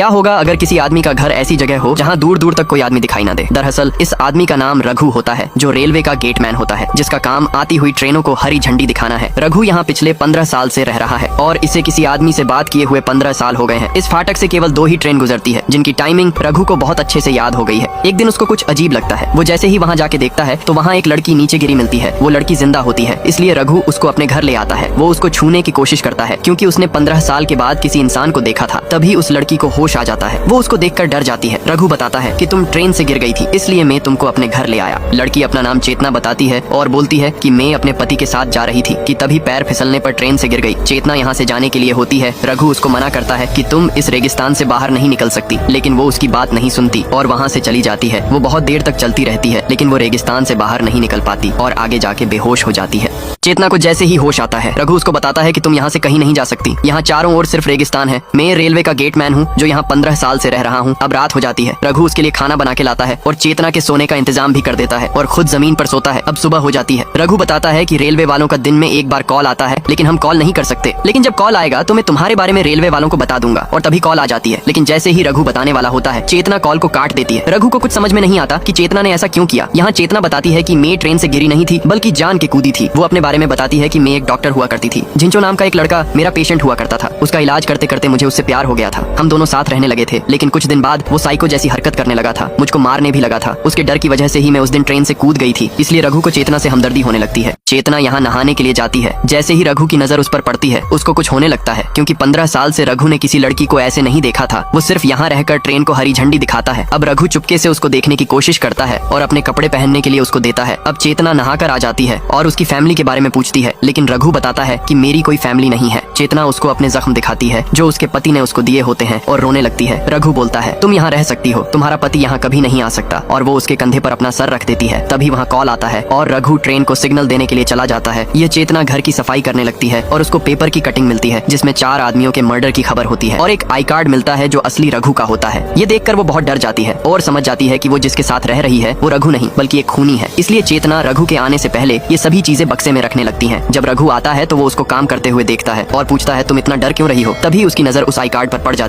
क्या होगा अगर किसी आदमी का घर ऐसी जगह हो जहाँ दूर दूर तक कोई आदमी दिखाई ना दे। दरअसल इस आदमी का नाम रघु होता है, जो रेलवे का गेटमैन होता है, जिसका काम आती हुई ट्रेनों को हरी झंडी दिखाना है। रघु यहाँ पिछले 15 साल से रह रहा है और इसे किसी आदमी से बात किए हुए 15 साल हो गए हैं। इस फाटक से केवल 2 ही ट्रेन गुजरती है, जिनकी टाइमिंग रघु को बहुत अच्छे से याद हो गई है। एक दिन उसको कुछ अजीब लगता है। वो जैसे ही वहाँ जाके देखता है तो वहाँ एक लड़की नीचे गिरी मिलती है। वो लड़की जिंदा होती है, इसलिए रघु उसको अपने घर ले आता है। वो उसको छूने की कोशिश करता है क्योंकि उसने 15 साल के बाद किसी इंसान को देखा था। तभी उस लड़की को होश आ जाता है। वो उसको देखकर डर जाती है। रघु बताता है कि तुम ट्रेन से गिर गई थी, इसलिए मैं तुमको अपने घर ले आया। लड़की अपना नाम चेतना बताती है और बोलती है कि मैं अपने पति के साथ जा रही थी कि तभी पैर फिसलने पर ट्रेन से गिर गई। चेतना यहाँ से जाने के लिए होती है। रघु उसको मना करता है कि तुम इस रेगिस्तान से बाहर नहीं निकल सकती, लेकिन वो उसकी बात नहीं सुनती और वहाँ से चली जाती है। वो बहुत देर तक चलती रहती है, लेकिन वो रेगिस्तान से बाहर नहीं निकल पाती और आगे जाके बेहोश हो जाती है। चेतना को जैसे ही होश आता है, रघु उसको बताता है कि तुम यहाँ से कहीं नहीं जा सकती। यहाँ चारों ओर सिर्फ रेगिस्तान है। मैं रेलवे का गेटमैन हूँ जो यहाँ 15 साल से रह रहा हूँ। अब रात हो जाती है। रघु उसके लिए खाना बना के लाता है और चेतना के सोने का इंतजाम भी कर देता है और खुद जमीन पर सोता है। अब सुबह हो जाती है। रघु बताता है कि रेलवे वालों का दिन में एक बार कॉल आता है, लेकिन हम कॉल नहीं कर सकते। लेकिन जब कॉल आएगा तो मैं तुम्हारे बारे में रेलवे वालों को बता दूंगा। और तभी कॉल आ जाती है। लेकिन जैसे ही रघु बताने वाला होता है, चेतना कॉल को काट देती है। रघु को कुछ समझ में नहीं आता कि चेतना ने ऐसा क्यों किया। यहाँ चेतना बताती है कि मैं ट्रेन से गिरी नहीं थी, बल्कि जान के कूदी थी। वो अपने बारे में बताती है कि मैं एक डॉक्टर हुआ करती थी। जिंचो नाम का एक लड़का मेरा पेशेंट हुआ करता था। उसका इलाज करते करते मुझे उससे प्यार हो गया था। हम दोनों साथ रहने लगे थे, लेकिन कुछ दिन बाद वो साइको जैसी हरकत करने लगा था। मुझको मारने भी लगा था। उसके डर की वजह से ही मैं उस दिन ट्रेन से कूद गई थी। इसलिए रघु को चेतना से हमदर्दी होने लगती है। चेतना यहाँ नहाने के लिए जाती है। जैसे ही रघु की नजर उस पर पड़ती है, उसको कुछ होने लगता है, क्योंकि 15 साल से रघु ने किसी लड़की को ऐसे नहीं देखा था। वो सिर्फ यहाँ रहकर ट्रेन को हरी झंडी दिखाता है। अब रघु चुपके से उसको देखने की कोशिश करता है और अपने कपड़े पहनने के लिए उसको देता है। अब चेतना नहाकर आ जाती है और उसकी फैमिली के बारे में पूछती है, लेकिन रघु बताता है कि मेरी कोई फैमिली नहीं है। चेतना उसको अपने जख्म दिखाती है जो उसके पति ने उसको दिए होते हैं और रोने लगती है। रघु बोलता है, तुम यहाँ रह सकती हो, तुम्हारा पति यहाँ कभी नहीं आ सकता। और वो उसके कंधे पर अपना सर रख देती है। तभी वहाँ कॉल आता है और रघु ट्रेन को सिग्नल देने के लिए चला जाता है। ये चेतना घर की सफाई करने लगती है और उसको पेपर की कटिंग मिलती है, जिसमें 4 आदमियों के मर्डर की खबर होती है और एक आई कार्ड मिलता है जो असली रघु का होता है। ये देखकर वो बहुत डर जाती है और समझ जाती है कि वो जिसके साथ रह रही है वो रघु नहीं बल्कि एक खूनी है। इसलिए चेतना रघु के आने से पहले ये सभी चीजें बक्से में रखने लगती है। जब रघु आता है तो वो उसको काम करते हुए देखता है और पूछता है, तुम इतना डर क्यों रही हो? तभी उसकी नजर उस आई कार्ड पर पड़ जाती है।